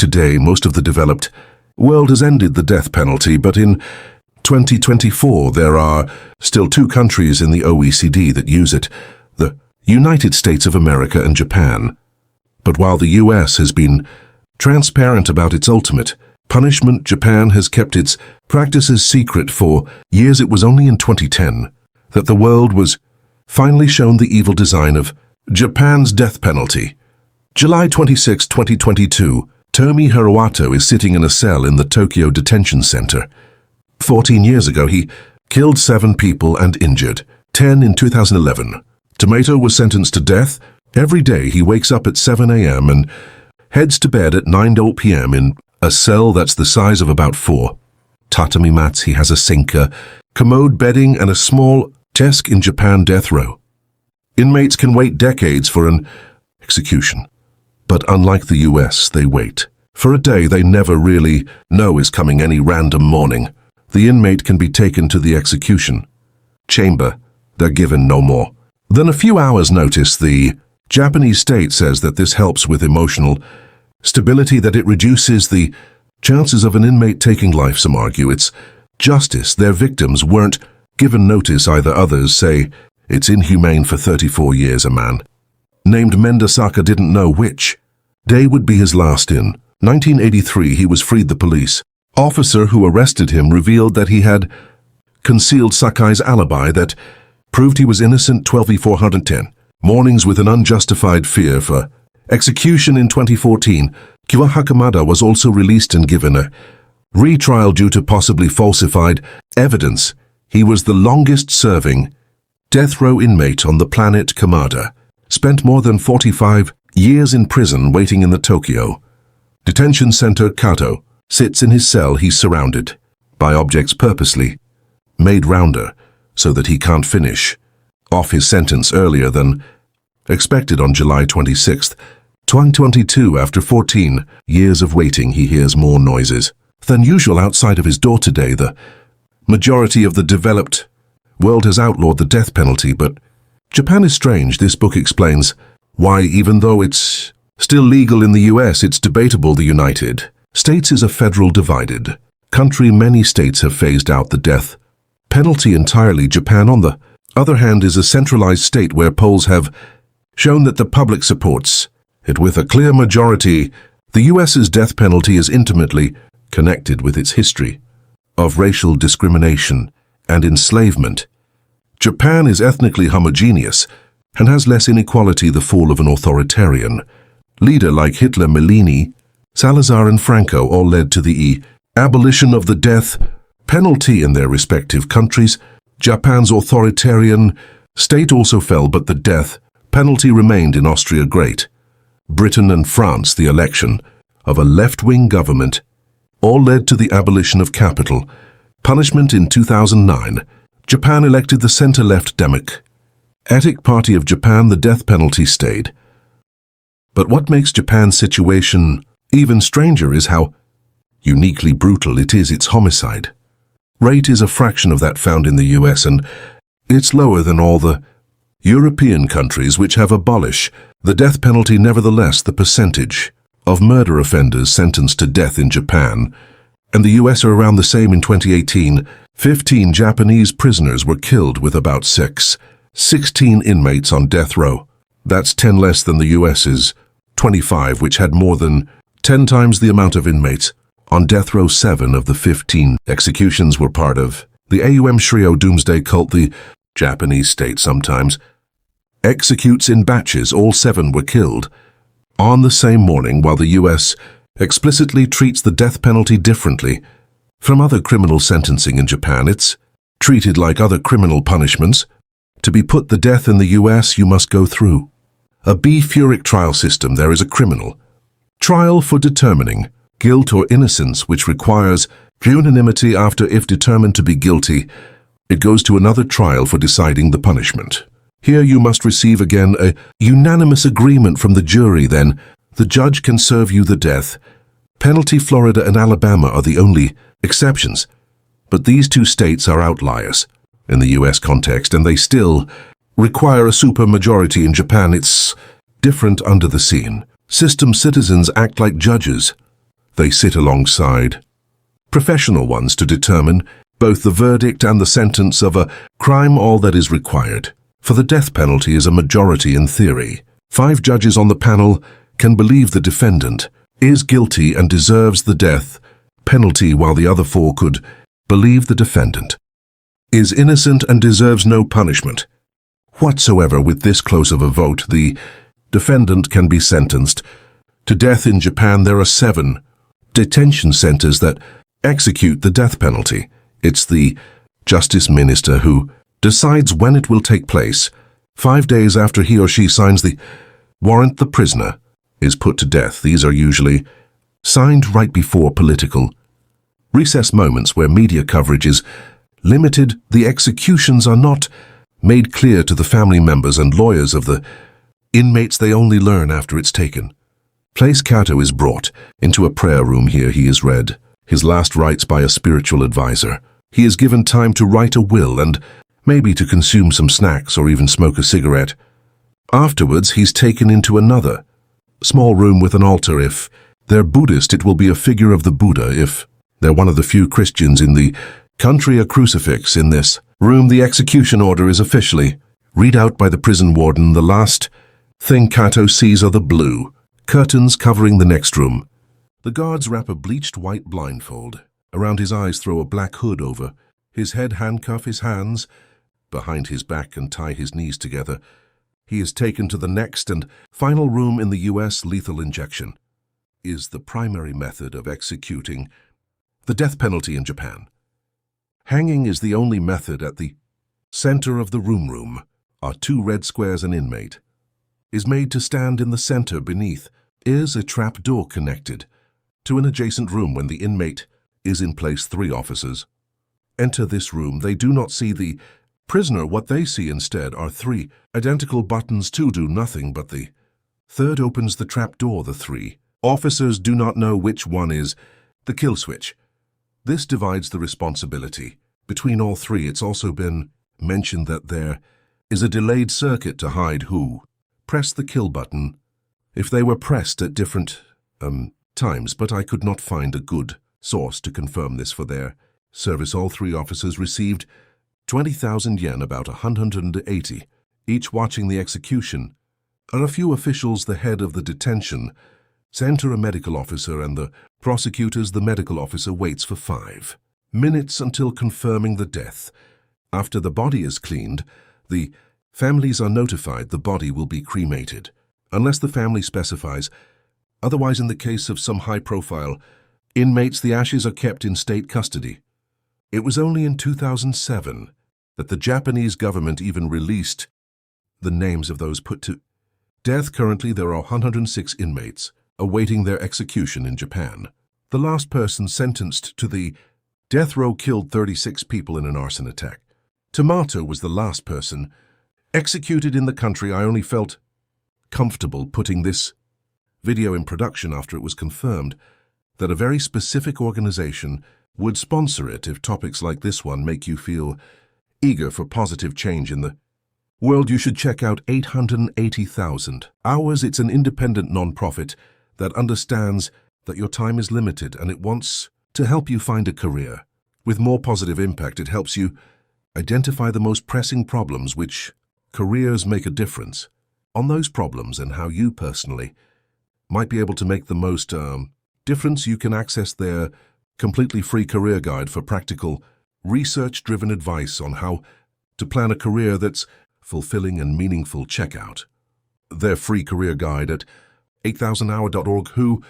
Today, most of the developed world has ended the death penalty, but in 2024 there are still 2 countries in the OECD that use it, the United States of America and Japan. But while the US has been transparent about its ultimate punishment, Japan has kept its practices secret for years. It was only in 2010 that the world was finally shown the evil design of Japan's death penalty. July 26, 2022, Tomi Hiroato is sitting in a cell in the Tokyo detention center. 14 years ago, he killed 7 people and injured 10 in 2011. Tomato was sentenced to death. Every day he wakes up at 7 a.m. and heads to bed at 9 p.m. in a cell that's the size of about 4 tatami mats. He has a sink, a commode, bedding, and a small desk in Japan death row. Inmates can wait decades for an execution. But unlike the US, they wait for a day they never really know is coming. Any random morning, the inmate can be taken to the execution chamber. They're given no more than a few hours' notice. The Japanese state says that this helps with emotional stability, that it reduces the chances of an inmate taking life. Some argue it's justice. Their victims weren't given notice either. Others say it's inhumane. For 34 years, a man named Mendasaka didn't know which day would be his last. In 1983, he was freed. The police officer who arrested him revealed that he had concealed Sakai's alibi that proved he was innocent. 12,410 mornings with an unjustified fear for execution. In 2014, Kiwa Hakamada was also released and given a retrial due to possibly falsified evidence. He was the longest-serving death row inmate on the planet. Kamada spent more than 45 years in prison waiting in the Tokyo detention center. Kato sits in his cell. He's surrounded by objects purposely made rounder so that he can't finish off his sentence earlier than expected. On July 26, 2022, after 14 years of waiting, he hears more noises than usual outside of his door. Today, the majority of the developed world has outlawed the death penalty, but Japan is strange. This book explains why, even though it's still legal in the US, it's debatable. The United States is a federal divided country. Many states have phased out the death penalty entirely. Japan, on the other hand, is a centralized state where polls have shown that the public supports it with a clear majority. The US's death penalty is intimately connected with its history of racial discrimination and enslavement. Japan is ethnically homogeneous and has less inequality. The fall of an authoritarian leader like Hitler, Mussolini, Salazar, and Franco all led to the abolition of the death penalty in their respective countries. Japan's authoritarian state also fell, but the death penalty remained in Austria, Great Britain, and France. The election of a left-wing government all led to the abolition of capital punishment. In 2009, Japan elected the center-left Democratic Party of Japan. The death penalty stayed. But what makes Japan's situation even stranger is how uniquely brutal it is. Its homicide rate is a fraction of that found in the US, and it's lower than all the European countries which have abolished the death penalty. Nevertheless, the percentage of murder offenders sentenced to death in Japan and the US are around the same. In 2018, 15 Japanese prisoners were killed, with about 16 inmates on death row. That's 10 less than the US's 25, which had more than 10 times the amount of inmates on death row. 7 of the 15 executions were part of the Aum Shrio doomsday cult. The Japanese state sometimes executes in batches. All 7 were killed on the same morning, while the US explicitly treats the death penalty differently from other criminal sentencing. In Japan, it's treated like other criminal punishments. To be put to death in the US, you must go through a bifuric trial system. There is a criminal trial for determining guilt or innocence, which requires unanimity. After, if determined to be guilty, it goes to another trial for deciding the punishment. Here you must receive again a unanimous agreement from the jury. Then the judge can serve you the death penalty. Florida and Alabama are the only exceptions, but these 2 states are outliers in the US context, and they still require a supermajority. In Japan, it's different. Under the scene system, citizens act like judges. They sit alongside professional ones to determine both the verdict and the sentence of a crime. All that is required for the death penalty is a majority in theory. 5 judges on the panel can believe the defendant is guilty and deserves the death penalty, while the other 4 could believe the defendant is innocent and deserves no punishment whatsoever. With this close of a vote, the defendant can be sentenced to death. In Japan, there are 7 detention centers that execute the death penalty. It's the justice minister who decides when it will take place. 5 days after he or she signs the warrant, the prisoner is put to death. These are usually signed right before political recess moments where media coverage is limited. The executions are not made clear to the family members and lawyers of the inmates. They only learn after it's taken place. Kato is brought into a prayer room. Here he is read his last rites by a spiritual advisor. He is given time to write a will and maybe to consume some snacks or even smoke a cigarette. Afterwards, he's taken into another small room with an altar. If they're Buddhist, it will be a figure of the Buddha. If they're one of the few Christians in the country, a crucifix. In this room, the execution order is officially read out by the prison warden. The last thing Kato sees are the blue curtains covering the next room. The guards wrap a bleached white blindfold around his eyes, throw a black hood over his head, handcuff his hands behind his back, and tie his knees together. He is taken to the next and final room. In the U.S., lethal injection is the primary method of executing the death penalty in Japan. Hanging is the only method. At the center of the room are 2 red squares. An inmate is made to stand in the center. Beneath is a trap door connected to an adjacent room. When the inmate is in place, 3 officers enter this room. They do not see the prisoner. What they see instead are 3 identical buttons. 2 do nothing, but the third opens the trap door. The 3 officers do not know which one is the kill switch. This divides the responsibility between all 3. It's also been mentioned that there is a delayed circuit to hide who pressed the kill button if they were pressed at different times, but I could not find a good source to confirm this for their service. All 3 officers received 20,000 yen, about 180, each. Watching the execution are a few officials. The head of the detention center, a medical officer, and the prosecutors. The medical officer waits for 5 minutes until confirming the death. After the body is cleaned, the families are notified the body will be cremated, unless the family specifies otherwise. In the case of some high-profile inmates, the ashes are kept in state custody. It was only in 2007 that the Japanese government even released the names of those put to death. Currently, there are 106 inmates awaiting their execution in Japan. The last person sentenced to the death row killed 36 people in an arson attack. Tomato was the last person executed in the country. I only felt comfortable putting this video in production after it was confirmed that a very specific organization would sponsor it. If topics like this one make you feel eager for positive change in the world, you should check out 880,000 Hours. It's an independent non-profit that understands that your time is limited and it wants to help you find a career with more positive impact. It helps you identify the most pressing problems, which careers make a difference on those problems, and how you personally might be able to make the most difference. You can access their completely free career guide for practical, research-driven advice on how to plan a career that's fulfilling and meaningful. Check out their free career guide at 8000hour.org. Who